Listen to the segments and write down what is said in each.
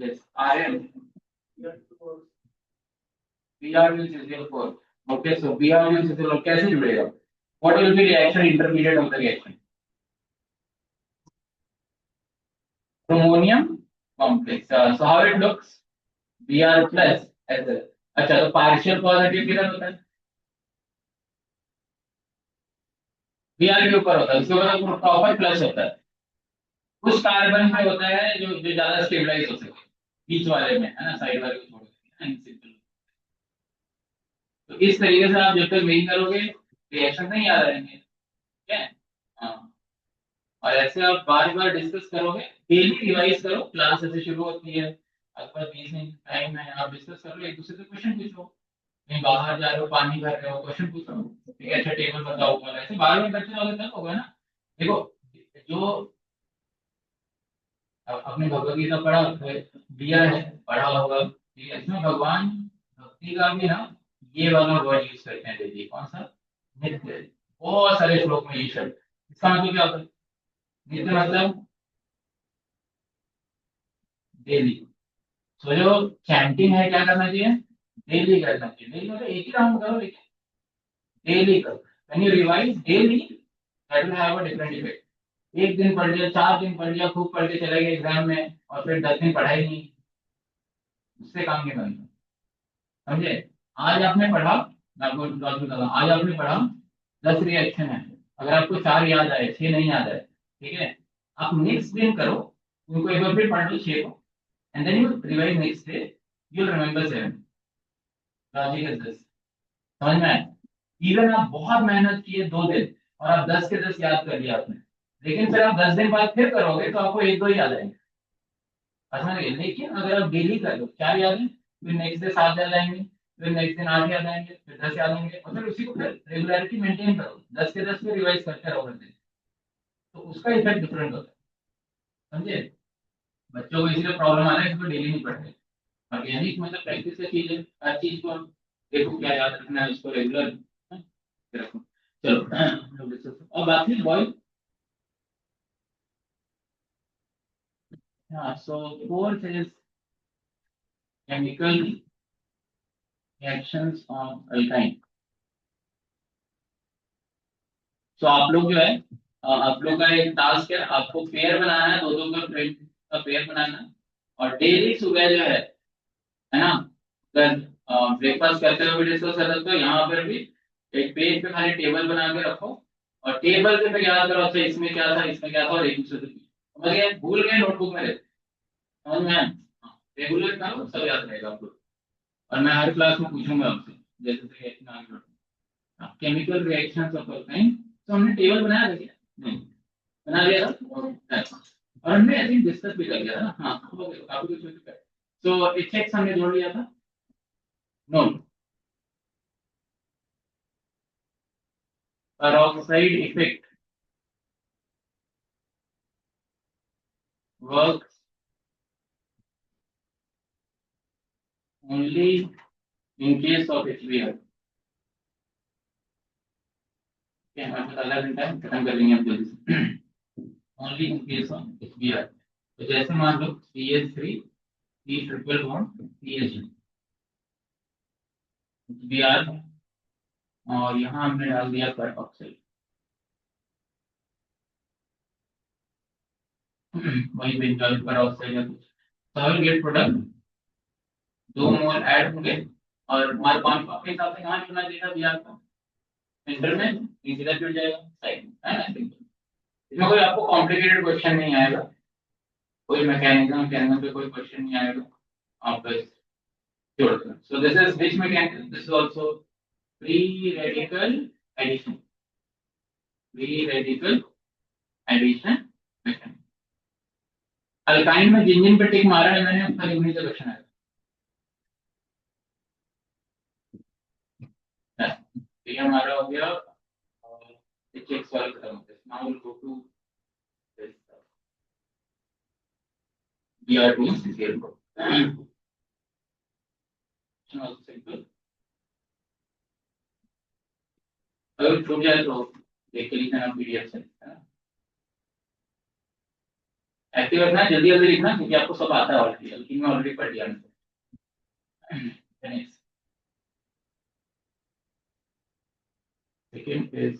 Yes, Rn. Br means CCl4. Okay, so Br means CCl4 कैसे जुड़ेगा? What will be reaction intermediate of the reaction? Bromonium complex. So how it looks? Br plus Sl. अच्छा, तो partial positive किधर होता है? Br के ऊपर होता है, उसके ऊपर प्रॉपर प्लस होता है। उस कार्बन में होता है जो ज्यादा स्टेबलाइज हो सके, बीच वाले में है ना, साइड वाले को छोड़ के सिंपल। तो इस तरीके से आप जब तक नहीं करोगे रिएक्शन नहीं याद रहेंगे, ठीक है? हाँ, और ऐसे आप बार बार डिस्कस करोगे, डेली रिवाइज करो, क्लास ऐसे शुरू होती है, आपके पास 20 मिनट टाइम है, आप डिस्कस करो, एक दूसरे से क्वेश्चन पूछो, कहीं बाहर जा रहे हो पानी भर रहे हो क्वेश्चन पूछो, ठीक है? अच्छा टेबल बताओ, और ऐसे बार बार करते रहोगे तब होगा ना। देखो, जो अपने भगवत गीता पढ़ा दिया है, पढ़ा होगा, ठीक है? इसमें भगवान भक्ति का भी ना ये वाला वर्ड यूज करते हैं, देखिए कौन सा, नित्य। बहुत सारे श्लोक में ये शब्द, इसका मतलब क्या होता है? नित्य मतलब डेली। तो जो चैंटिंग है क्या करना चाहिए? डेली करना चाहिए। डेली मतलब एक ही राउंड करो, लेकिन डेली करो। When you revise daily, that will have a different effect. एक दिन पढ़ लिया, 4 दिन पढ़ लिया, खूब पढ़ के चले गए एग्जाम में, और फिर 10 दिन पढ़ाई नहीं, उससे काम नहीं बनता, समझे? आज आपने पढ़ा, मैं आपको बात बता रहा हूँ, आज आपने पढ़ा 10 रिएक्शन है, अगर आपको 4 याद आए, 6 नहीं याद आए, ठीक है? आप नेक्स्ट दिन करो, उनको एक बार फिर पढ़ लो 6 को, and then you revise next day, you will remember 7। Logic is this, समझ में आया? इवन आप बहुत मेहनत किए 2 दिन, और आप 10 के 10 याद कर लिया आपने, लेकिन फिर आप 10 दिन बाद फिर करोगे तो आपको एक दो ही याद आएंगे, समझ गए? लेकिन अगर आप डेली कर लो, 4 याद है, फिर नेक्स्ट डे 7 याद आएंगे, फिर नेक्स्ट दिन 8 याद आएंगे, फिर 10 याद आएंगे, और फिर उसी को फिर रेगुलरिटी मेंटेन करो, 10 के 10 में रिवाइज करते रहो हर दिन, तो उसका इफेक्ट डिफरेंट होता है, समझे? बच्चों को इसलिए प्रॉब्लम आ रहा है, इसको डेली नहीं पढ़ते। ऑर्गेनिक मतलब प्रैक्टिस का चीज है, हर चीज को देखो क्या याद रखना है, उसको रेगुलर रखो। चलो और बाकी बॉय, हाँ, so fourth is chemical reactions on alkyne. तो आप लोग जो है, आप लोग का एक टास्क है, आपको पेयर बनाना है, दो दो का फ्रेंड का पेयर बनाना है, और डेली सुबह जो है ना, अगर ब्रेकफास्ट करते हुए भी डिस्कस कर सकते हो, यहाँ पर भी एक पेज पे खाली टेबल बना के रखो, और टेबल पे फिर याद करो, अच्छा इसमें क्या था, इसमें क्या था, और एक दूसरे से पूछो। समझ गए? भूल गए नोटबुक में रहते, समझ में आया? रेगुलर करो, सब याद रहेगा आपको, और मैं हर क्लास में पूछूंगा आपसे, जैसे रिएक्शन आगे केमिकल रिएक्शंस ऑफ अल्काइन। तो हमने टेबल बनाया था क्या? नहीं, बना लिया था। अच्छा। और हमने आई थिंक डिस्कस भी कर लिया था ना, हाँ हो गया, काफी कुछ हो चुका है। सो इफेक्ट्स हमने जोड़ लिया था, no, peroxide effect works only in case of HBr। क्या हमारे पास आधा घंटा है, खत्म कर लेंगे हम जल्दी से। Only in case of HBr, तो जैसे मान लो CH3 C triple bond CH, HBr, और यहाँ हमने डाल दिया पेरोक्साइड, वही बेंजोइक पेरोक्साइड या कुछ, तो I will get product, 2 mole add होंगे, और हमारे पास अपने हिसाब से कहाँ चुना देगा Br को, सेंटर में, सीधा जुड़ जाएगा साइड में, है ना? इसमें कोई आपको कॉम्प्लिकेटेड क्वेश्चन नहीं आएगा, कोई मैकेनिज्म मैकेनिज्म पे कोई क्वेश्चन नहीं आएगा, आप बस जोड़ दो। So this is which mechanism, this is also free radical addition, free radical addition mechanism. Alkyne में जिन जिन पे टिक मारा है मैंने, उसका उन्हीं से क्वेश्चन आएगा। तो ये हमारा हो गया, और चेक सॉल्व खत्म हो गया। Now will go to this Br2 CCl4, simple. अगर छूट जाए तो देख के लिखना PDF से, है ना? एक्टिव रखना है, जल्दी जल्दी लिखना क्योंकि आपको सब आता है ऑलरेडी, लेकिन मैं ऑलरेडी पढ़ लिया आंसर। सेकंड इज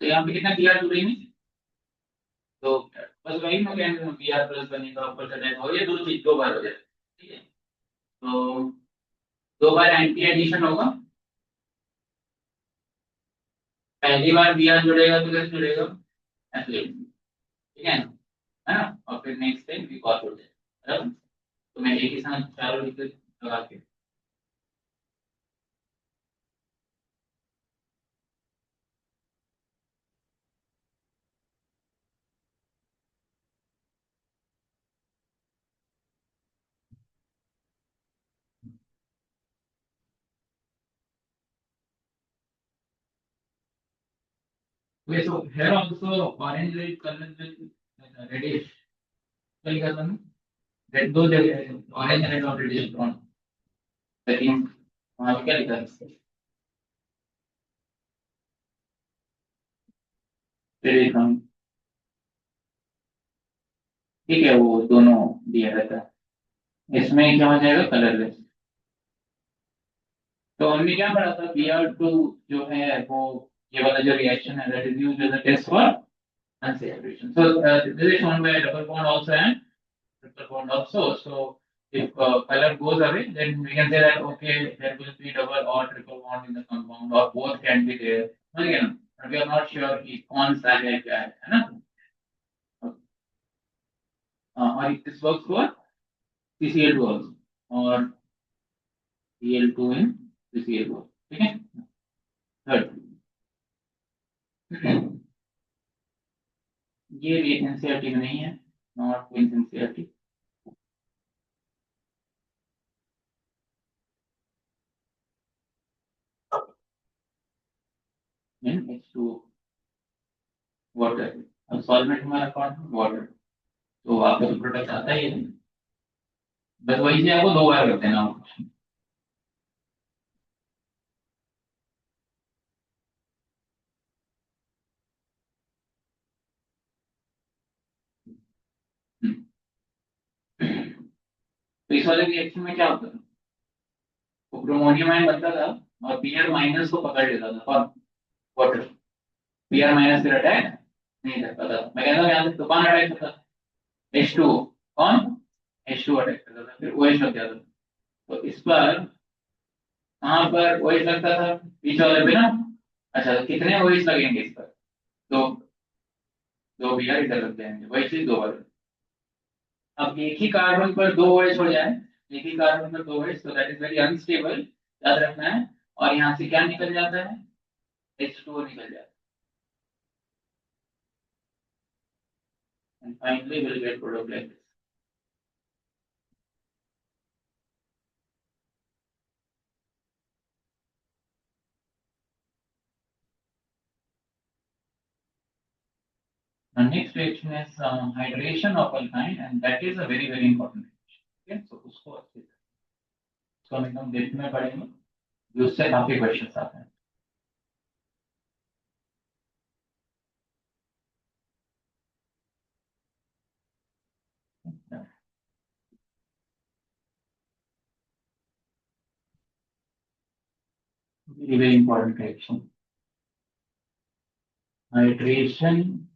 तो यहाँ पे कितना बी आर जुड़ेंगे, तो बस वही मैं कहना हूँ, बी आर प्लस बनेगा, ऊपर का टाइप हो, ये दो चीज दो बार हो जाए, ठीक है। तो दो बार एंटी एडिशन होगा, पहली बार बी आर जुड़ेगा तो कैसे जुड़ेगा, ऐसे, ठीक है ना, और फिर नेक्स्ट टाइम बी कॉल हो जाएगा, बराबर। तो मैं एक ही साथ चारों लिख लगा के, okay, so here also orange red color with reddish, क्या लिखा था, रेड दो जगह ऑरेंज रेड और रेडिश ब्राउन, लेकिन वहाँ पे क्या लिखा है, रेडिश ब्राउन, ठीक है, वो दोनों दिया रहता है, इसमें क्या हो जाएगा कलरलेस। तो हमने क्या पढ़ा था, Br2 जो है वो ये वाला जो रिएक्शन है, that is used as a test for unsaturation. So this is shown by a double bond also and triple bond also. So if color goes away, then we can say that okay, there will be double or triple bond in the compound, or both can be there. Again, but we are not sure कि कौन सा है क्या है ना। और this works for CCl2 also, और Cl2 in CCl2, ठीक है। थर्ड, ये भी एनसीईआरटी में नहीं है, not in NCERT. In H2 water, अब सॉल्वेंट हमारा कौन है, वाटर, तो आपको तो प्रोडक्ट आता ही है, बस वही से आपको दो बार करते हैं ना। तो इस वाले रिएक्शन में क्या होता है, वो ब्रोमोनियम आयन बनता था और Br माइनस को पकड़ लेता था, और वाटर Br माइनस फिर अटैक नहीं कर पाता, मैं कहता हूँ यहाँ से तूफान अटैक करता था, H2 कौन, H2 अटैक करता था, फिर OH लग जाता था। तो इस पर कहाँ पर OH लगता था, बीच वाले पे ना। अच्छा, तो कितने OH लगेंगे इस पर, तो दो Br इधर लग जाएंगे, वही चीज दो बार। अब एक ही कार्बन पर दो OH हो जाए, एक ही कार्बन पर दो OH, तो दैट इज वेरी अनस्टेबल, याद रखना है। और यहाँ से क्या निकल जाता है, H2O निकल जाता है, and finally will get product like this. The next reaction is hydration of alkyne, and that is a very important reaction. Okay, so उसको अच्छे से, इसको हम एकदम डेप्थ में पढ़ेंगे, जो उससे काफी क्वेश्चंस आते हैं। Very important reaction, hydration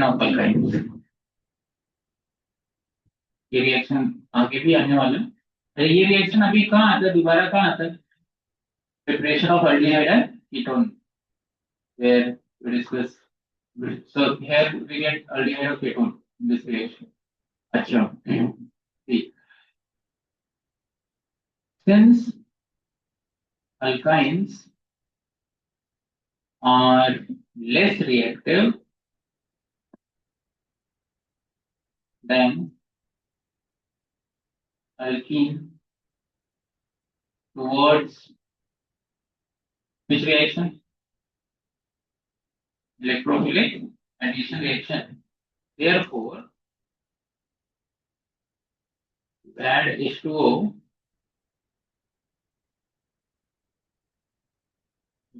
of alkynes। ये रिएक्शन आगे भी आने वाला है, तो ये रिएक्शन अभी कहाँ आता है, दोबारा कहाँ आता है, preparation of aldehyde and ketone, where we discuss. So here we get aldehyde of ketone in this reaction. अच्छा, see, since alkynes are less reactive then alkene towards which reaction? Electrophilic addition reaction. Therefore, add H2O,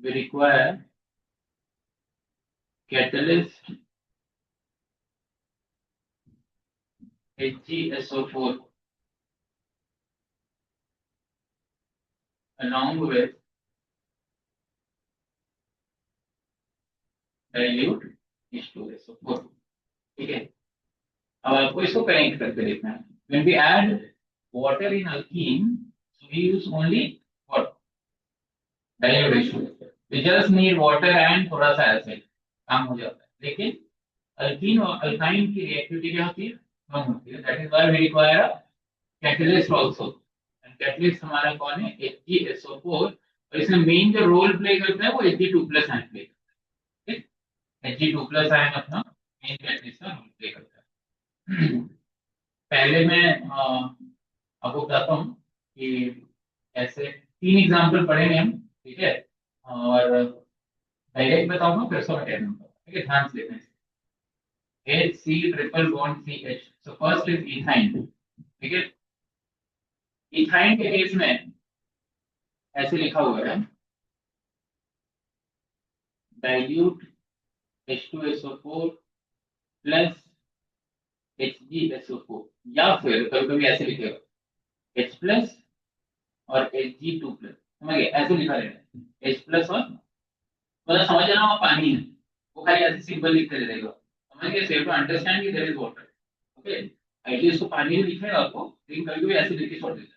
we require catalyst HgSO4 along with dilute H2SO4. ठीक है, अब आपको इसको connect करके देखना है. When we add water in alkene, so we use only what? Dilute H2. We just need water and थोड़ा सा acid, काम हो जाता है. लेकिन alkene और alkyne की रिएक्टिविटी क्या होती है? कम होती है. That is why we require a catalyst also. And catalyst हमारा कौन है? HgSO4. और इसमें मेन जो रोल प्ले करता है वो Hg2+ आयन प्ले करता है. Hg2+ आयन अपना मेन कैटलिस्ट का रोल प्ले करता है. पहले मैं आपको बताता हूँ कि ऐसे 3 एग्जांपल पढ़ेंगे हम. ठीक है, और डायरेक्ट बताऊंगा फिर उसका मैं दूंगा. ठीक है, ध्यान से देखना. HC triple bond CH. So first is ethyne. ठीक है, इथाइन के केस में ऐसे लिखा हुआ है डाइल्यूट H2SO4 प्लस HgSO4, या फिर कभी कभी ऐसे लिखेगा H प्लस और Hg2+. समझ गए, ऐसे लिखा रहेगा H प्लस और मतलब समझ रहा हूँ पानी है, वो खाली ऐसे सिंपल लिख कर देगा. समझ गए, सेव टू अंडरस्टैंड कि there is water. Okay, at least तो पानी ही लिखेगा आपको, लेकिन कभी कभी ऐसे लिख के छोड़ देता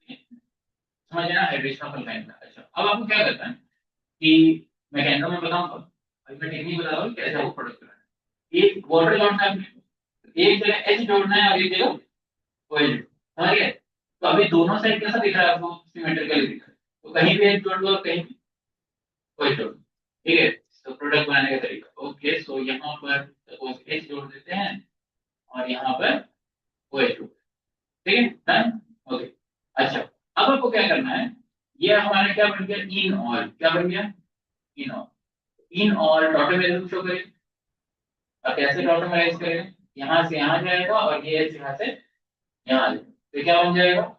है. समझ गए ना, हाइड्रेशन ऑफ अल्काइन का. अच्छा, अब आपको क्या करना है कि मैकेनिज्म में बताऊंगा, अभी मैं टेक्निक बता रहा हूँ कैसे आपको प्रोडक्ट करना है. एक वाटर जोड़ना है, एक जगह H जोड़ना है और एक जगह OH. समझ गए, तो अभी दोनों साइड कैसा दिख रहा है आपको? सिमेट्रिकली दिख रहा है. तो कहीं भी H जोड़ दो और कहीं भी OH जोड़ दो. ठीक है, तो प्रोडक्ट बनाने का तरीका. ओके, सो यहाँ पर सपोज H जोड़ देते हैं और यहाँ पर OH जोड़. ठीक है, डन. ओके, अच्छा, अब आपको क्या करना है, ये हमारा क्या बन गया? In all. क्या बन गया? In all. In all tautomerism show करें. अब कैसे टॉटोमेराइज करें? यहाँ से यहाँ जाएगा और ये H यहाँ से यहाँ आ जाएगा. तो क्या बन जाएगा?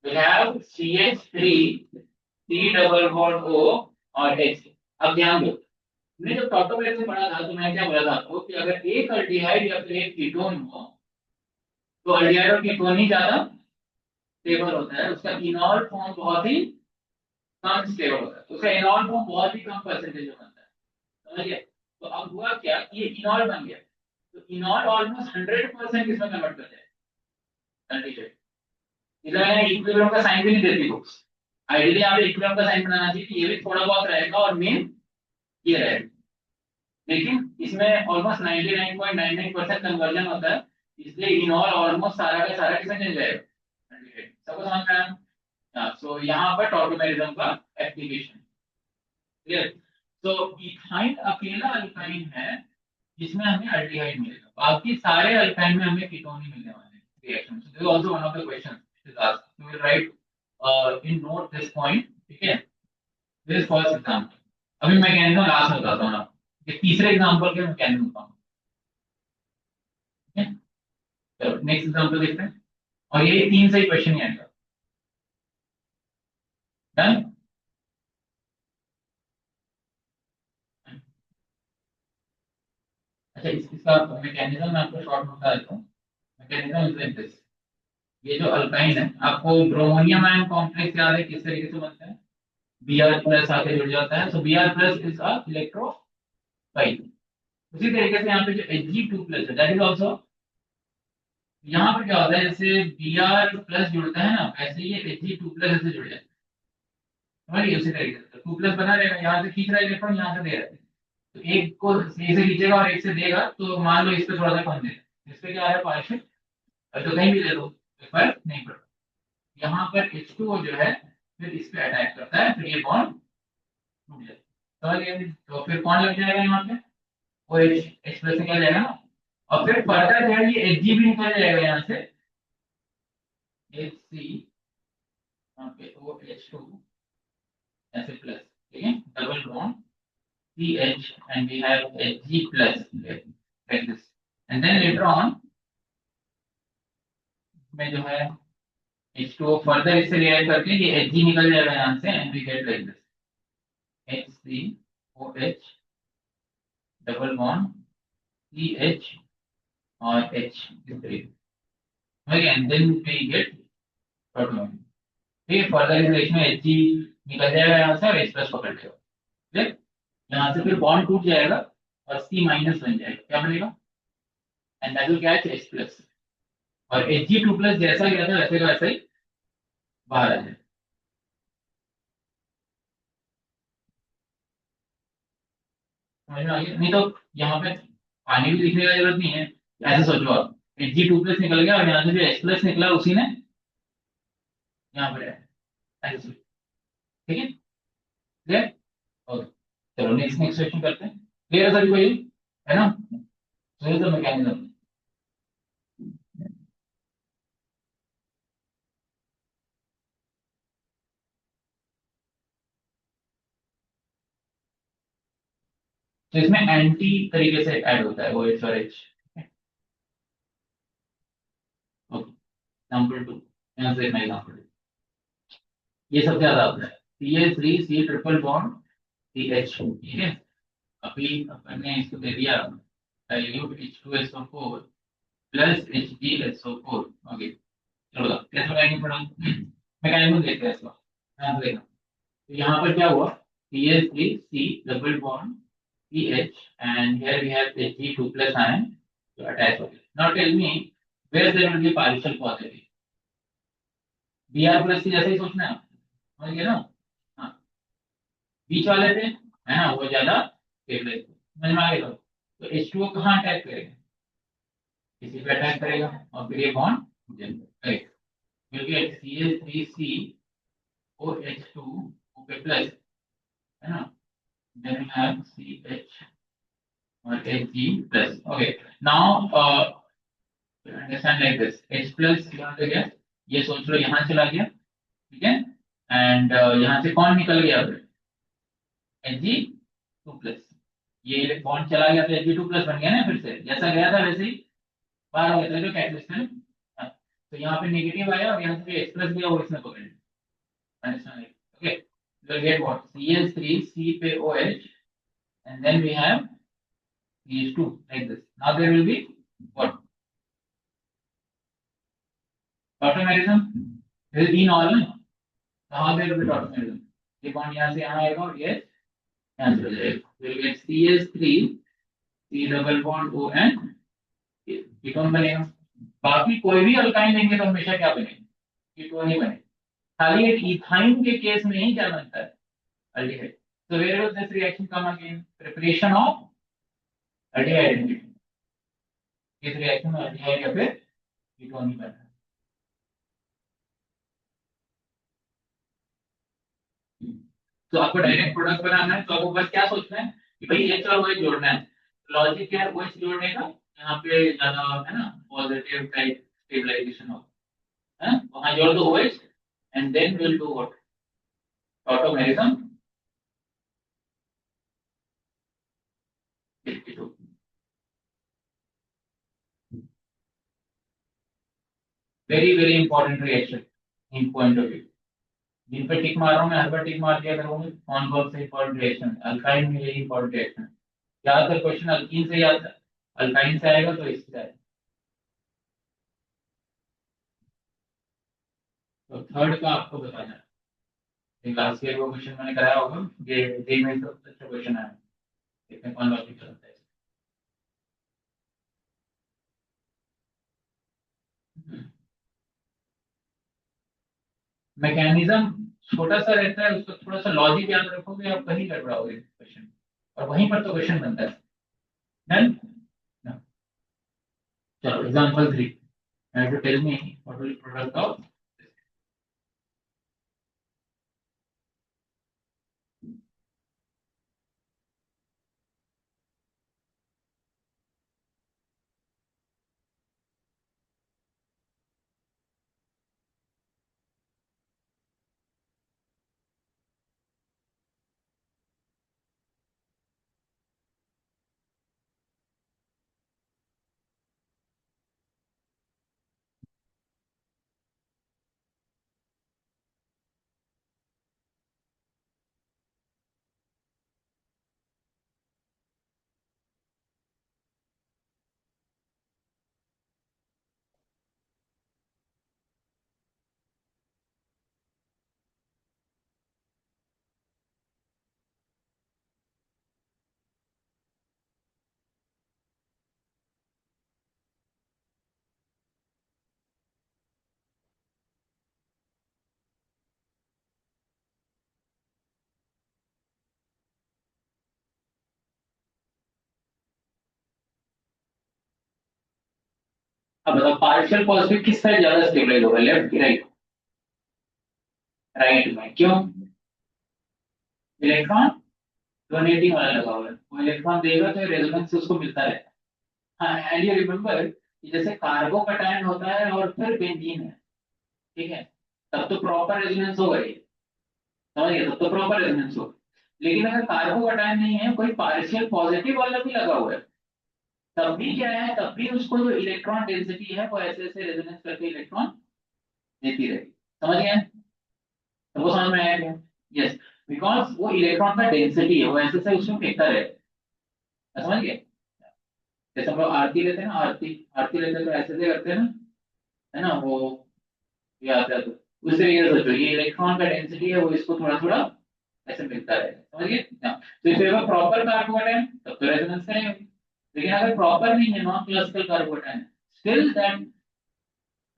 We have CH3 C double bond O और H. अब ध्यान दो, मैंने जब टॉटोमेरिज्म पढ़ा था तो मैं क्या बोला था आपको कि अगर एक अल्डिहाइड या फिर एक कीटोन हो तो अल्डिहाइड और कीटोन ही ज्यादा स्टेबल होता है. उसका इनॉल फॉर्म बहुत ही कम स्टेबल होता है. उसका इनॉल फॉर्म बहुत ही कम परसेंटेज में बनता है. समझिए, तो अब हुआ क्या, ये इनॉल बन गया. तो इनॉल ऑलमोस्ट 100% इसमें कन्वर्ट कर जाए. इधर मैंने इक्विलिब्रियम का साइन भी नहीं देती बुक्स. आइडियली आप इक्विलिब्रियम का साइन बनाना चाहिए कि ये भी थोड़ा बहुत रहेगा और मेन ये रहेगा. लेकिन इसमें ऑलमोस्ट 99.99% कन्वर्जन होता है, इसलिए इनॉल ऑलमोस्ट सारा का सारा किसमें चल जाएगा? सबको समझ में आया? सो यहाँ पर टॉटोमेरिज्म का एप्लीकेशन. क्लियर? तो इथाइन अकेला अल्काइन है जिसमें हमें अल्डिहाइड मिलेगा, बाकी सारे अल्काइन में हमें कीटोन ही मिलने वाले हैं reaction. So this is also one of the questions it is asked. You will write in note this point. ठीक है, दिस फर्स्ट एग्जांपल. अभी मैकेनिज्म लास्ट में बताता हूँ ना, ये तीसरे एग्जांपल के मैकेनिज्म बताऊँ. ठीक है, चलो नेक्स्ट एग्जांपल देखते हैं, और ये 3 सही क्वेश्चन ही आएगा. डन. अच्छा, इसका मैकेनिज्म मैं आपको शॉर्ट में बता देता हूँ. Mechanism is like this. ये जो अल्काइन है, आपको ब्रोमोनियम आयन कॉम्प्लेक्स याद है किस तरीके से बनता है? Br+ आके जुड़ जाता है. सो Br+ इज अ इलेक्ट्रोफाइल. उसी तरीके से यहाँ पे जो Hg2+ है दैट इज आल्सो, यहाँ पर क्या होता है, जैसे Br+ जुड़ता है ना, वैसे ही Hg2+ ऐसे जुड़ जाता है. समझिए, उसी तरीके से 2+ बना रहेगा. यहाँ से खींच रहा है इलेक्ट्रॉन, यहाँ से दे रहा है. तो एक को सी से खींचेगा और एक से देगा, तो मान लो इस पे थोड़ा सा कम देगा, इस पे क्या आ रहा है पार्शियल, और तो कहीं भी ले लो तो फर्क नहीं पड़ता. यहाँ पर H2O जो है फिर इस पे अटैक करता है, फिर ये बॉन्ड टूट जाता है. समझ गए? तो फिर कौन लग जाएगा यहाँ पे? वो एच प्लस निकल जाएगा ना। और फिर फर्दर जो है ये एच जी भी निकल जाएगा यहाँ से, एच सी, यहाँ पे ओ एच टू ऐसे प्लस, ठीक है, double bond C H and we have H G plus like this, and then later on में जो है H2O फर्दर इससे रिएक्ट करके ये Hg निकल जाएगा यहाँ से and we get like this HCOH double bond CH और H इस तरीके, and then we get proton. ठीक है, फर्दर इस रिएक्शन में Hg निकल जाएगा यहाँ से और H प्लस पकड़ लेगा, ठीक। यहाँ से फिर बॉन्ड टूट जाएगा और C माइनस बन जाएगा, क्या बनेगा? And that will catch H plus, और Hg2 प्लस जैसा गया था वैसे का वैसा ही बाहर आ जाए। समझ में आ गया? नहीं तो यहाँ पे पानी भी लिखने की जरूरत नहीं है, ऐसे सोचो आप, Hg2 प्लस निकल गया और यहाँ से जो H प्लस निकला उसी ने यहाँ पर है, ऐसे सोचो, ठीक है, क्लियर? ओके, चलो नेक्स्ट नेक्स्ट क्वेश्चन करते हैं। क्लियर है सभी को ये, है ना? so ये तो मैकेनिज्म। तो इसमें एंटी तरीके से ऐड होता है वो एच और एच। ओके, एग्जाम्पल टू, यहाँ से मैं एग्जाम्पल, ये सबसे ज्यादा होता है CH3 C triple bond CH, ठीक है। अभी अपन ने इसको दे दिया dilute H2SO4 plus HgSO4। Okay, चलो बताओ कैसे बनाएंगे थोड़ा, मैकेनिज्म देखते हैं इसका, ध्यान से देखना। तो यहाँ पर क्या हुआ, CH3 C double bond CH and here we have Hg2 plus ion to attach with it. Now tell me where there will be partial positive, Br plus C जैसे ही सोचना है, समझ गए ना? हाँ, बीच वाले थे है ना, वो ज्यादा स्टेबल है, समझ में आ गया? तो H2O कहाँ अटैक करेगा? इसी पे अटैक करेगा और फिर ये बॉन्ड करेगा, क्योंकि CH3COH2 पे प्लस, है ना, then we have CH और Hg plus. Okay, now understand like this, H plus यहाँ पे गया, ये सोच लो यहाँ चला गया, ठीक है, एंड यहाँ से कौन निकल गया फिर? Hg2 प्लस, ये बॉन्ड चला गया तो Hg2 प्लस बन गया ना, फिर से जैसा गया था वैसे ही बाहर हो गया था जो कैटलिस्ट है। हाँ, तो यहाँ पे नेगेटिव आया और यहाँ से H प्लस गया वो इसमें पकड़ लिया, understand? Okay, we'll get what, Cl3 C पे OH and then we have CH2 like this. Now there will be what? Tautomerism. This is in all ना, कहाँ there will be tautomerism? ये bond यहाँ से यहाँ आएगा और ये यहाँ से जाएगा, we'll get CH3 C double bond O and ketone बनेगा। बाकी कोई भी अल्काइन लेंगे तो हमेशा क्या बनेगा? कीटोन ही बनेगा। खाली एक इथाइन के केस में ही क्या बनता है? Aldehyde. So where will this reaction come again? Preparation of aldehyde। इस रिएक्शन में अल्डिहाइड या फिर कीटोन ही बनता है। तो आपको डायरेक्ट प्रोडक्ट बनाना है तो आपको बस क्या सोचना है कि भाई एच और OH जोड़ना है। लॉजिक क्या है OH जोड़ने का? यहाँ पे ज्यादा है ना पॉजिटिव टाइप स्टेबलाइजेशन हो, है, वहां जोड़ दो OH and then will do what? Tautomerism. Very very important reaction in point of view. जिन पे टिक मार रहा हूँ मैं हर बार टिक मार दिया करूंगा कौन कौन से इंपॉर्टेंट रिएक्शन, अल्काइन में यही इंपॉर्टेंट रिएक्शन है। ज्यादातर क्वेश्चन अल्कीन से ही आता है, अल्काइन से आएगा तो इससे आएगा। तो थर्ड का आपको बताना है, लास्ट ईयर वो क्वेश्चन मैंने कराया होगा, ये डे में सबसे अच्छा क्वेश्चन आया, देखते हैं कौन लॉजिक करता है। मैकेनिज्म छोटा सा रहता है, उसको थोड़ा सा लॉजिक याद रखोगे आप कहीं गड़बड़ाओगे क्वेश्चन, और वहीं पर तो क्वेश्चन बनता है। Done? No. चलो example 3, you have to tell me what will product of अब बताओ पार्शियल पॉजिटिव किस साइड ज्यादा स्टेबलाइज होगा, लेफ्ट की राइट? राइट में, क्यों? इलेक्ट्रॉन डोनेटिंग वाला लगा हुआ है, वो इलेक्ट्रॉन देगा तो रेजोनेंस उसको मिलता रहता है। हाँ, एंड यू रिमेंबर कि जैसे कार्बोकैटायन होता है और फिर बेंजीन है, ठीक है, तब तो प्रॉपर रेजोनेंस होगा ये, समझिए, तब तो प्रॉपर रेजोनेंस होगा। लेकिन अगर कार्बोकैटायन नहीं है, कोई पार्शियल पॉजिटिव वाला भी लगा हुआ है, तब भी क्या है, तब भी उसको जो इलेक्ट्रॉन डेंसिटी है वो ऐसे ऐसे रेजोनेंस करके इलेक्ट्रॉन देती रहेगी। समझ गए? तो वो समझ में आया क्या? यस, बिकॉज वो इलेक्ट्रॉन का डेंसिटी है, वो ऐसे ऐसे उसमें फेंकता रहेगा। समझ गए? जैसे हम लोग आरती लेते हैं ना, आरती आरती लेते हैं तो ऐसे ऐसे करते हैं ना, है ना वो, ये आता है तो उससे ये सोचो, ये इलेक्ट्रॉन का डेंसिटी है, वो इसको थोड़ा थोड़ा ऐसे मिलता रहेगा। समझ गए? हाँ, तो इसे अगर प्रॉपर कार्बोकैटायन तब तो रेजोनेंस करेगा, लेकिन अगर प्रॉपर नहीं है, non classical carbocation, still that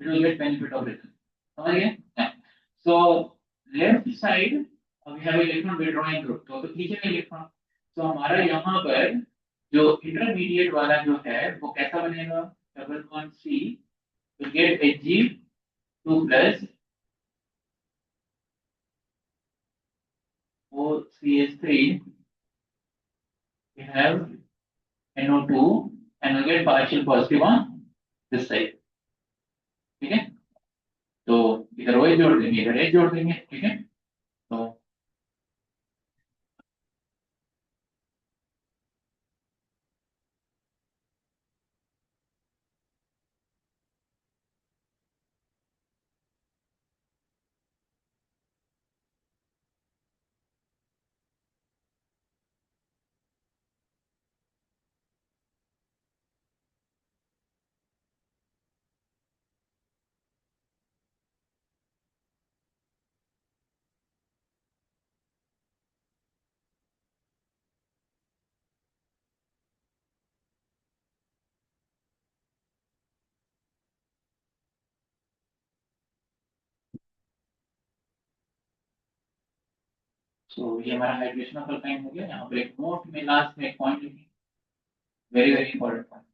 it will get benefit of it. समझ गए? Yeah. So left side we have electron withdrawing group, तो खींचेंगे इलेक्ट्रॉन, तो हमारा यहाँ पर जो इंटरमीडिएट वाला जो है वो कैसा बनेगा, double bond C will get Hg2 plus OCH3, we have NO2 and we'll get partial positive on this side, ठीक है? तो इधर OH जोड़ देंगे, इधर H जोड़ देंगे, ठीक है? तो ये हमारा हाइड्रेशन का टाइम हो गया। यहाँ पर एक नोट में लास्ट में एक पॉइंट लिखिए, very very important point.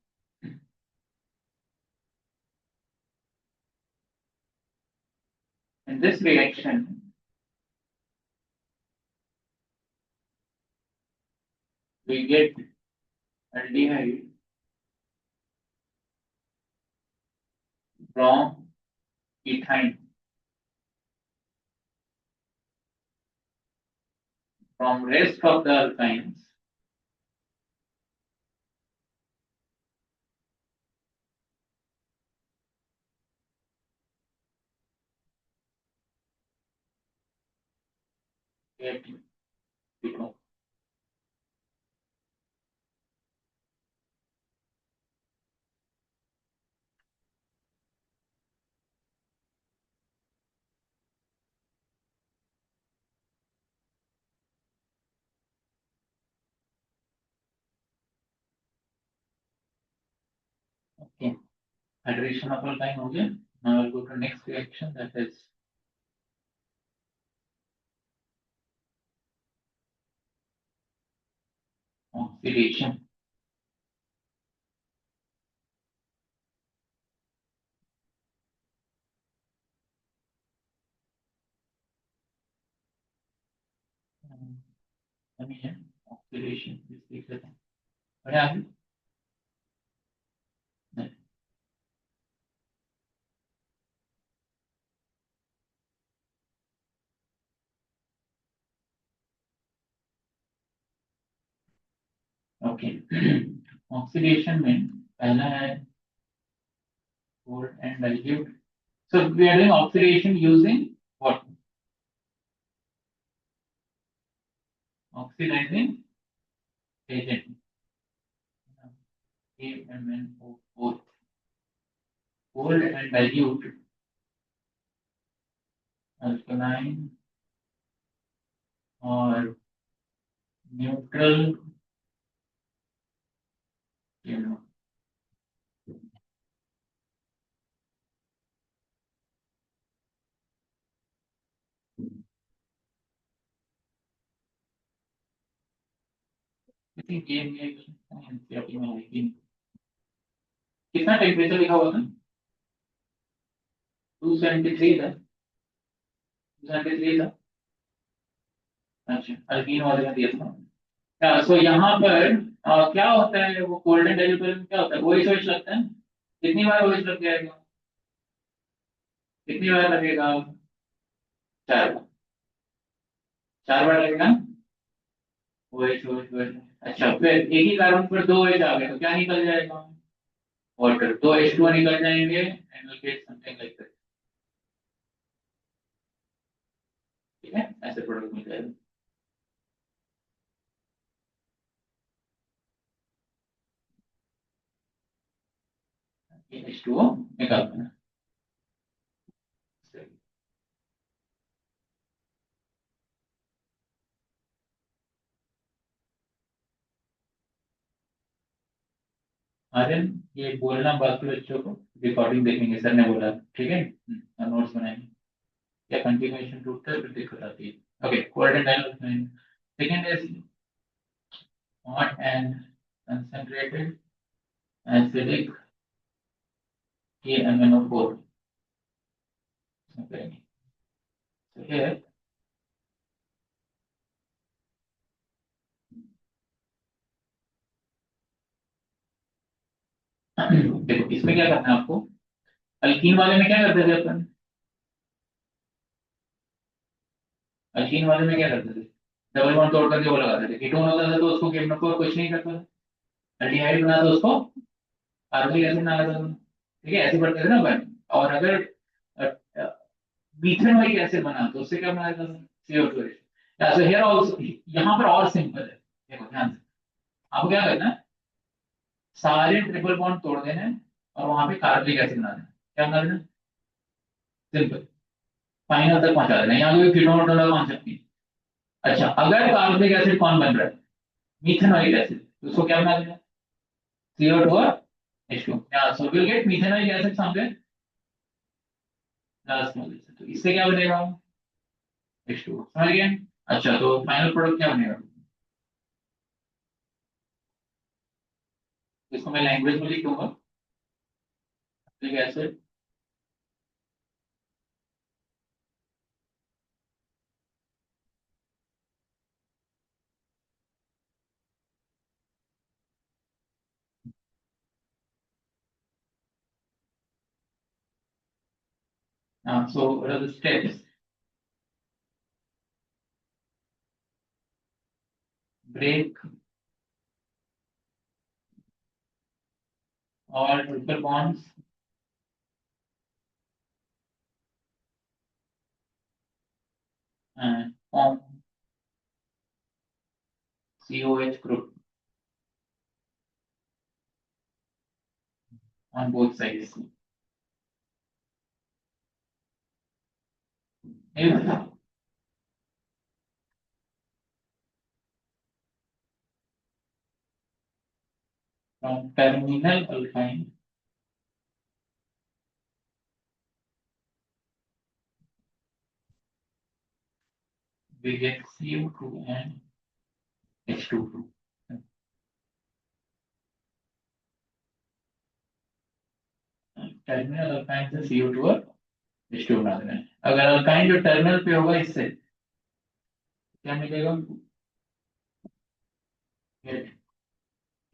In this reaction, we get aldehyde from ethyne, from rest of the alkynes. Get ketone. Okay, hydration of alkyne हो गया। Now I'll go to next reaction, that is oxidation. Oxidation इस देख लेते हैं, बढ़िया आगे। Okay, oxidation में पहला है gold and dilute. So we are doing oxidation using what? Oxidizing agent. AMNO4. Gold and dilute alkaline और neutral, you know, I think ये कितना टेम्परेचर लिखा हुआ था? 273 था, 273 था। अच्छा, अल्कीन वाले में दिया था। सो यहाँ पर क्या होता है, वो गोल्डन डेलिवर में क्या होता है, वही सोच लगता है। कितनी बार वही लग जाएगा, कितनी बार लगेगा, 4 बार, 4 बार लगेगा। वही सोच वही। अच्छा, फिर एक ही कार्बन पर दो एच आ गए तो क्या निकल जाएगा, वाटर, दो H2 निकल जाएंगे and will get something like that. ठीक है, ऐसे प्रोडक्ट मिल जाएगा। ये H2O निकालना है। आर्यन, ये बोलना बाकी बच्चों को, रिकॉर्डिंग देखेंगे, सर ने बोला, ठीक है, नोट्स बनाएंगे। या कंटिन्यूएशन टूटता है फिर दिक्कत आती है। Okay, cold and dilute. Second is hot and concentrated acidic KMnO4. Okay, so here देखो, इसमें क्या करना है आपको, अल्कीन वाले में क्या करते थे अपन, अल्कीन वाले में क्या करते थे, डबल बॉन्ड तोड़ करके वो लगाते थे, कीटोन होता था तो उसको KMnO4 कुछ नहीं करता था, अल्डिहाइड बना तो उसको कार्बोनिक एसिड बना लेता था। ठीक है, ऐसे करते थे ना अपन। और अगर मीथेनोइक एसिड बना तो उससे क्या बना लेता था, CO2। सो हियर आल्सो, यहाँ पर और सिंपल है, देखो ध्यान से, आपको क्या करना है, सारे ट्रिपल बॉन्ड तोड़ देने हैं और वहां पे कार्बनिक एसिड बना देना। क्या बना देना, सिंपल, फाइनल तक पहुंचा देना, यहाँ कोई कीटोन वोटोन पहुंच सकती है। अच्छा, अगर कार्बनिक एसिड कौन बन रहा है, मीथेनोइक एसिड, तो उसको क्या बना देना, CO2 और H2। So will get methanoic acid somewhere last में। तो इससे क्या बनेगा, H2, समझ गए। अच्छा, तो फाइनल प्रोडक्ट क्या बनेगा, इसको मैं लैंग्वेज में लिख दूंगा, acid. So what are the steps, break all triple bonds and form COH group on both sides. If from terminal alkyne we get CO2 and H2. Terminal alkyne से CO2 और H2 बना देना है। अगर alkyne जो terminal पे होगा, इससे क्या मिलेगा,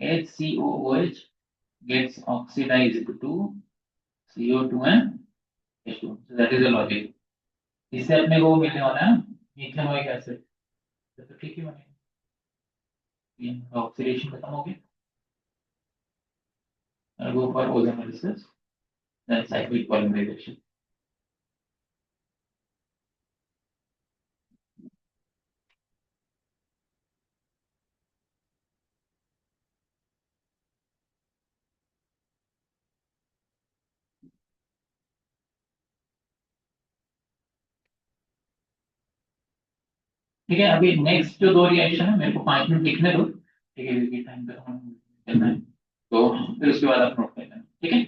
HCOOH gets oxidized to CO2 and H2, so that is the logic। इससे अपने को मिलने वाला है मीथेनोइक एसिड, तो ठीक ही बनेगा, ऑक्सीडेशन खत्म हो गया। I'll go for ozonolysis, then cyclic polymerization। ठीक है, अभी नेक्स्ट जो दो रिएक्शन है, मेरे को 5 मिनट लिखने दो, ठीक है, क्योंकि टाइम पे हम चलना है, तो फिर उसके बाद आप नोट कर लेना, ठीक है।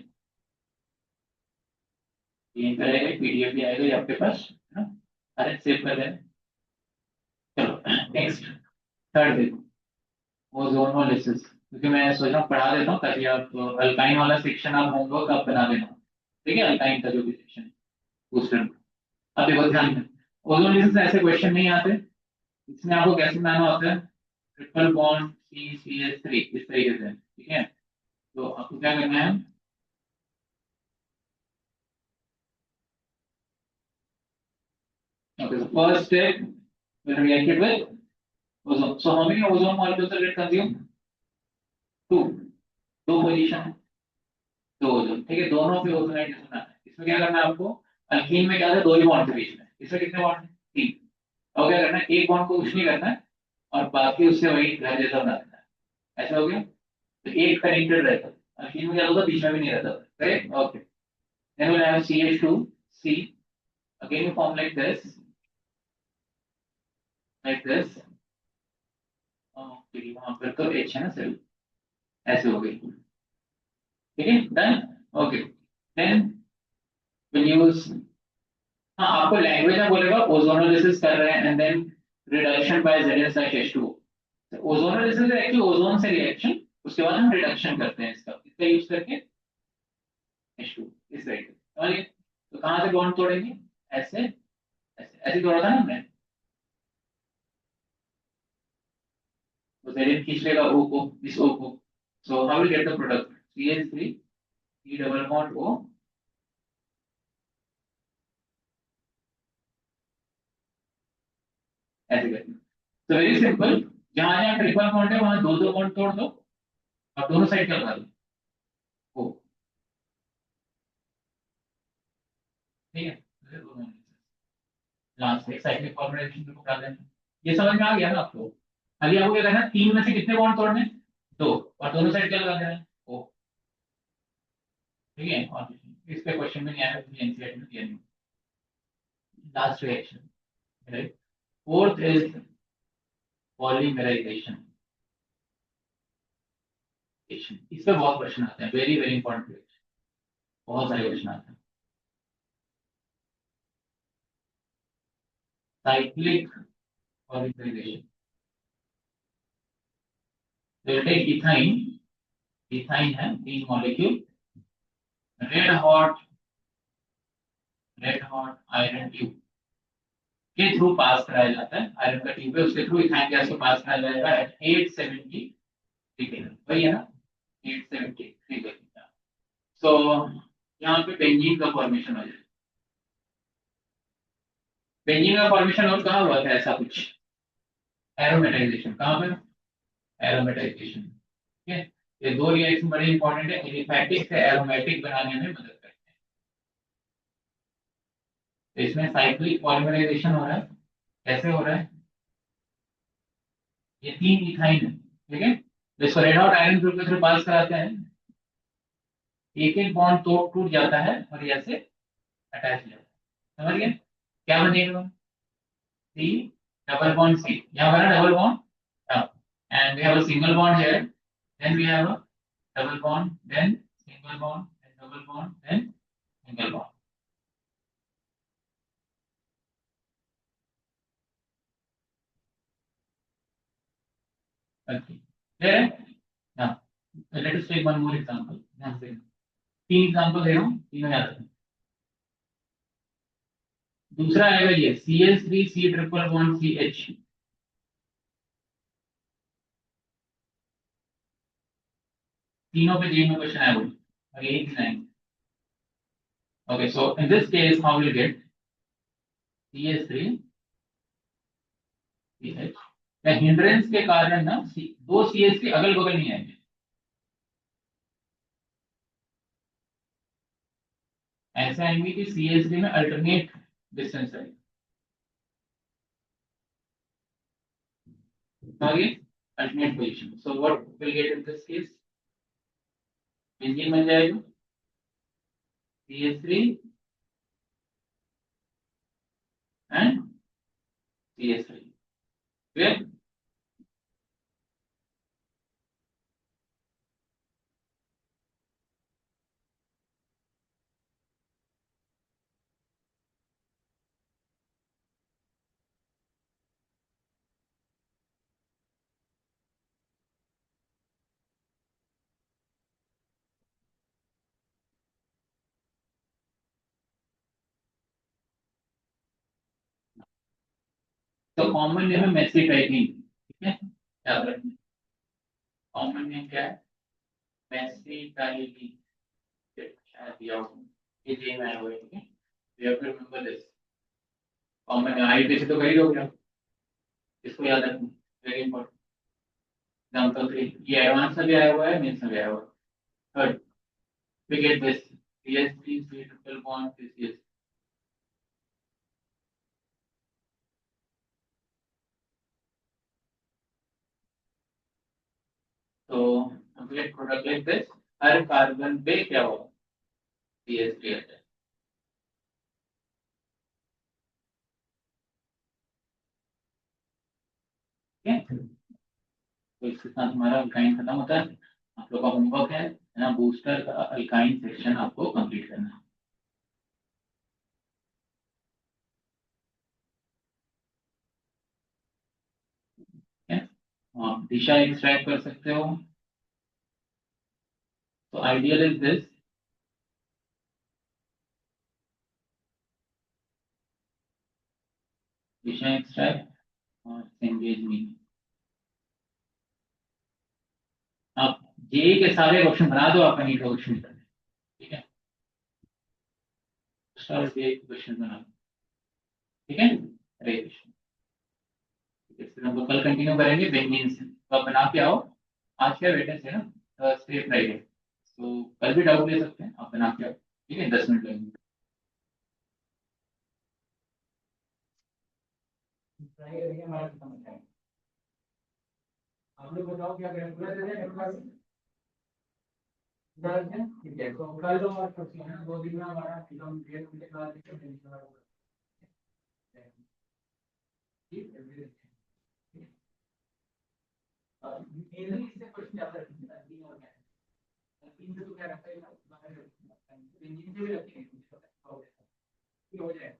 ये करेगा, PDF भी आएगा ये आपके पास, है ना, अरे सेव कर लेना। चलो नेक्स्ट, थर्ड देखो, ओजोनोलिसिस, क्योंकि मैं सोच रहा हूँ पढ़ा देता हूँ ताकि आप अल्काइन वाला सेक्शन आप होमवर्क आप बना देना, ठीक है, अल्काइन का जो भी सेक्शन है। बूस्टर। अब देखो ध्यान में, ओजोन लेयर से ऐसे क्वेश्चन नहीं आते। इसमें आपको कैसे बनाना होता है, ट्रिपल बॉन्ड CCH3 इस तरीके से, ठीक है। तो आपको क्या करना है, okay, so first step will react it with ozone. So how many ozone molecules will it consume? Two. दो पोजीशन है, दो ओजोन, ठीक है, दोनों पे ओजोन एडिशन बनाना है। इसमें क्या करना है आपको, अल्कीन में क्या था, दो ही बॉन्ड के बीच में, इसमें कितने बॉन्ड है, तीन। और क्या करना है, एक बॉन्ड को कुछ नहीं करना है और बाकी उससे वही घर जैसा बना देना है। ऐसा हो गया, तो एक कनेक्टेड रहता है। अल्कीन में क्या होता है, बीच में भी नहीं रहता, correct, okay. Then we'll have CH2, C, again you form like this, okay, वहां पर तो H है ना सिर्फ, ऐसे हो गई, ठीक है, done, okay. Then will use, हाँ आपको लैंग्वेज में बोलेगा ओजोनोलिसिस कर रहे हैं and then reduction by ZnH2। Ozonolysis है एक्चुअली ओजोन से रिएक्शन, उसके बाद हम रिडक्शन करते हैं इसका यूज करके H2 इस तरीके से, समझिए। तो कहाँ से बॉन्ड तोड़ेंगे, ऐसे ऐसे ऐसे तोड़ा था ना हमने, तो Zn खींच लेगा O को, इस O को, so how will get the product, CH3 E double bond O, ऐसे करके। तो वेरी सिंपल, जहां जहां ट्रिपल बॉन्ड है वहां दो दो बॉन्ड तोड़ दो और दोनों साइड क्या लगा दो O, ठीक है। लास्ट में साइक्लिक फॉर्मुलेशन को बता देना, ये समझ में आ गया ना आपको। अभी आपको क्या करना है, तीन में से कितने बॉन्ड तोड़ने हैं? दो, और दोनों साइड क्या लगा देना है, ओ, ठीक है। और इस पे क्वेश्चन में नहीं आया, एनसीईआरटी में दिया नहीं। Last reaction, right, fourth is polymerisation. इस पे बहुत क्वेश्चन आते हैं, वेरी वेरी इंपॉर्टेंट, बहुत सारे क्वेश्चन आते हैं। साइक्लिक पॉलीमराइजेशन, तो टेक इथाइन, इथाइन है तीन molecule, red hot, red hot iron tube के थ्रू पास कराया जाता है, आयरन का ट्यूब है उसके थ्रू इथाइन गैस को पास कराया जाएगा एट 870 डिग्री, वही है ना, 870 डिग्री। सो यहाँ पे बेंजीन का फॉर्मेशन हो जाए, बेंजीन का फॉर्मेशन और कहाँ हुआ था ऐसा कुछ, एरोमेटाइजेशन, कहाँ पे, एरोमेटाइजेशन, ठीक है। ये दो रिएक्शन बड़े इंपॉर्टेंट है, एलिफैटिक से एरोमेटिक बनाने में मदद करते हैं। तो इसमें साइक्लिक पॉलीमराइजेशन हो रहा है, कैसे हो रहा है, ये तीन इथाइन है, ठीक है, तो इसको रेड हॉट आयरन ग्रुप के थ्रू पास कराते हैं, एक एक बॉन्ड तो टूट जाता है और ये ऐसे अटैच हो जाता है, समझ गए, क्या बनेगा, सी डबल बॉन्ड सी, यहाँ बना double bond, and we have a single bond here, then we have a double bond, then single bond, then double bond, then single bond, okay, there, now let us take one more example, ध्यान से, तीन example दे रहा हूँ, तीनों याद रखें। दूसरा आएगा ये CH3 C triple bond CH, तीनों पे जी में क्वेश्चन आया बोल, और यही तीन आएंगे, okay, so in this case how will you get CH3 CH, या हिंड्रेंस के कारण ना दो CH3 अगल बगल नहीं आएंगे, ऐसा आएंगे कि CH3 में अल्टरनेट डिस्टेंस है, sorry, alternate position. So what will get in this case? Benzene बन जाएगा CH3 and CH3. Clear? तो कॉमन नेम है मेसी टाइपिंग, ठीक है, याद रखना। कॉमन नेम क्या है? मेसी टाइपिंग, शायद दिया हो, ये जे में आया हुआ है, ठीक है। You have to remember this. Common आई पीछे तो कई लोग हैं, इसको याद रखना, वेरी इंपॉर्टेंट। एग्जांपल 3, ये एडवांस में भी आया हुआ है, मेंस में भी आया हुआ है। Third, we get this CSP C triple bond CCS. तो complete product like this, her carbon पे क्या होगा? CSP आता है, ठीक है। तो इसके साथ हमारा अल्काइन खत्म होता है। आप लोग का होमवर्क है ना, बूस्टर का अल्काइन सेक्शन आपको कंप्लीट करना है, ठीक है। आप दिशा एक्सट्रैक्ट कर सकते हो। तो ideal is this, Disha extract और एंगेज मी। आप जे के सारे क्वेश्चन बना दो, आपका नीट क्वेश्चन, ठीक है। सारे जे क्वेश्चन बना दो, ठीक है। हरे कृष्ण। फिर हम लोग कल कंटिन्यू करेंगे बेंजीन से, तो आप बना के आओ। आज क्या वेटनेसडे है ना, थर्सडे फ्राइडे, तो कल भी डाउट ले सकते हैं, आप बना के आओ, ठीक है, 10 मिनट लगेंगे। ट्राई करेंगे, हमारा खत्म हो जाएगा। आप लोग बताओ क्या करें, पूरा दे दें एक बार? दस है, ठीक है, तो कल तो और परसों है, 2 दिन में हमारा एकदम 1.5 घंटे का ठीक है। मेनली इससे क्वेश्चन ज्यादा रखते हैं, और क्या है, तीन से तो क्या रखते हैं इंजन से भी रखते हैं, हो जाए।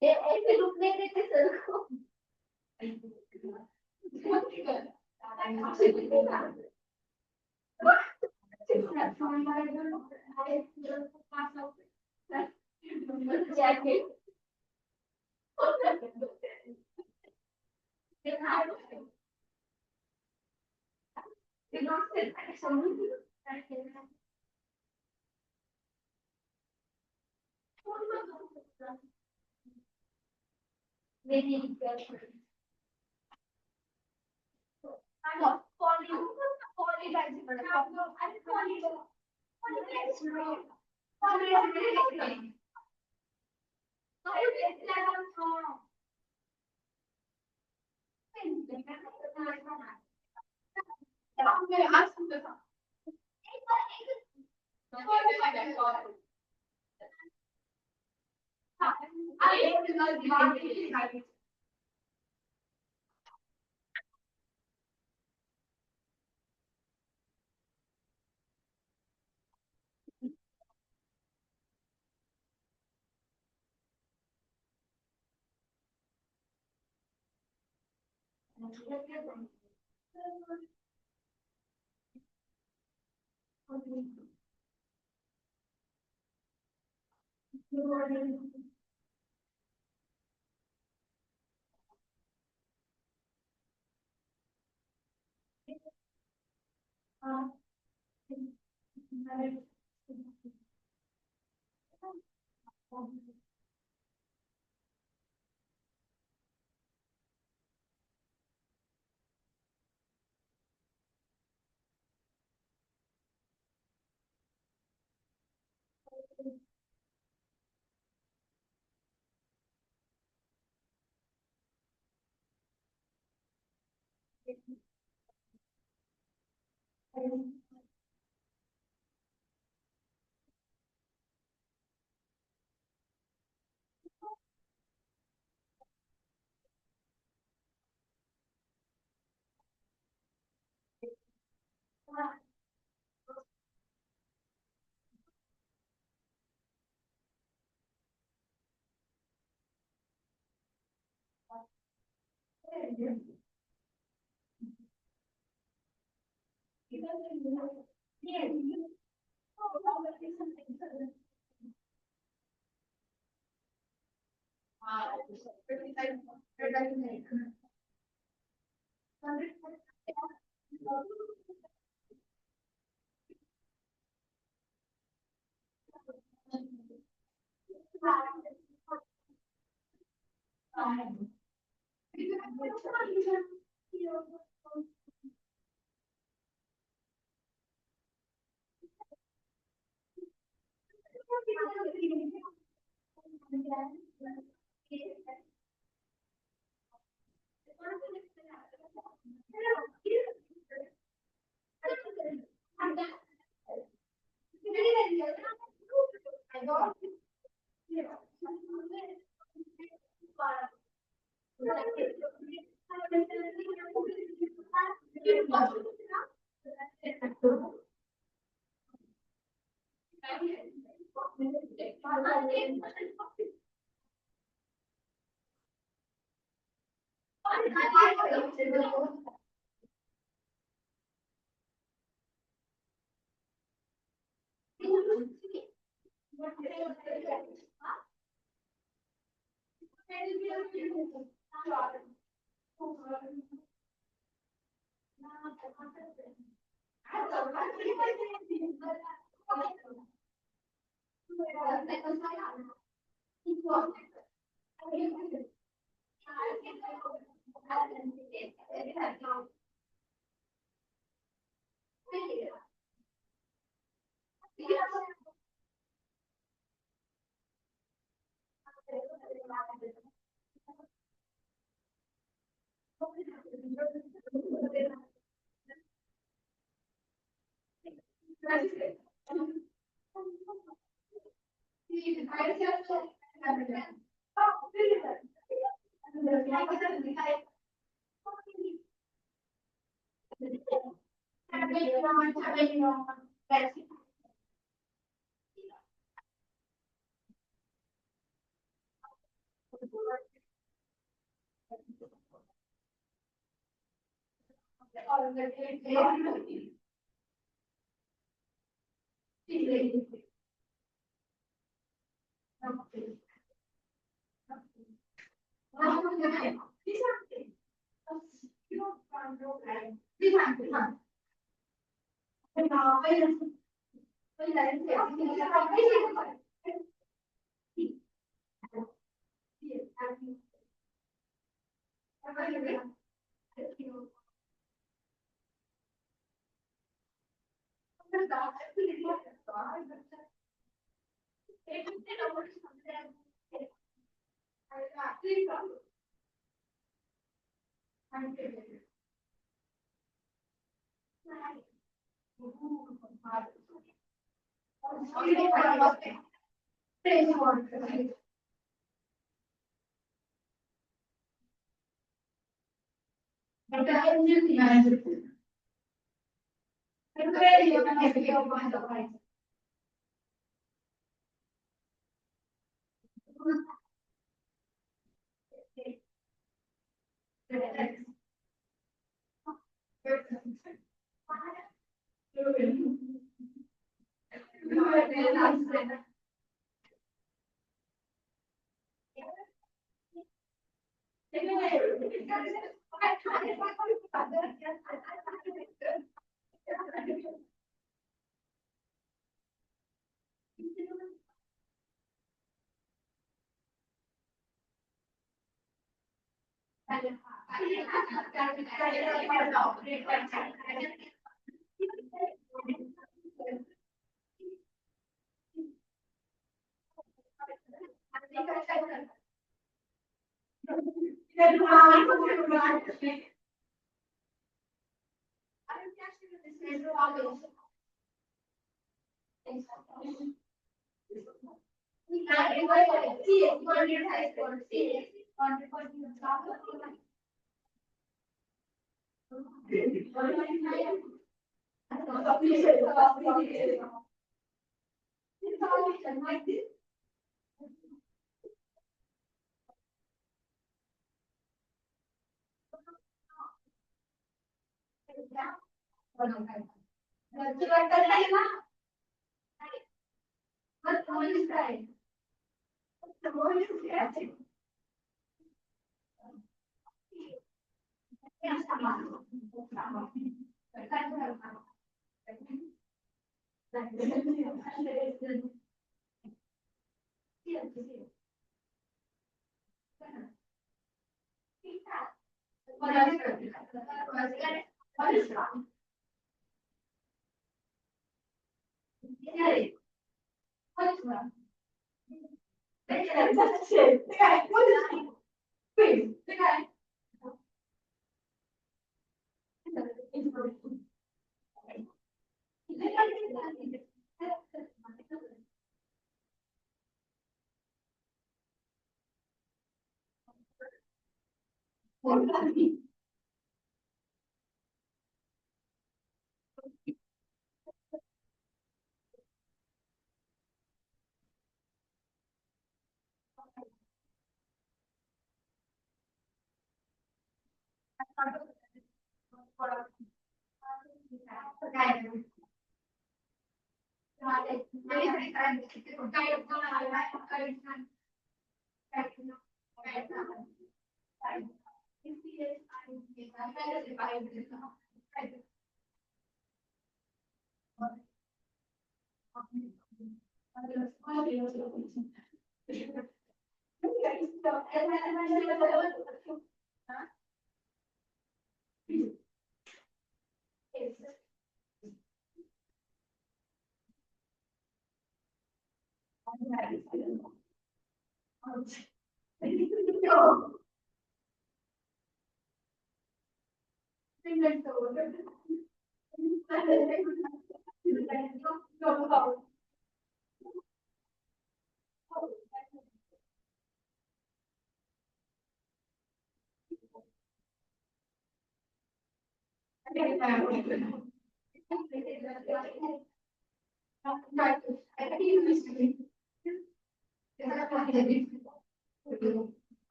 ऐसे रुक नहीं देते सर को।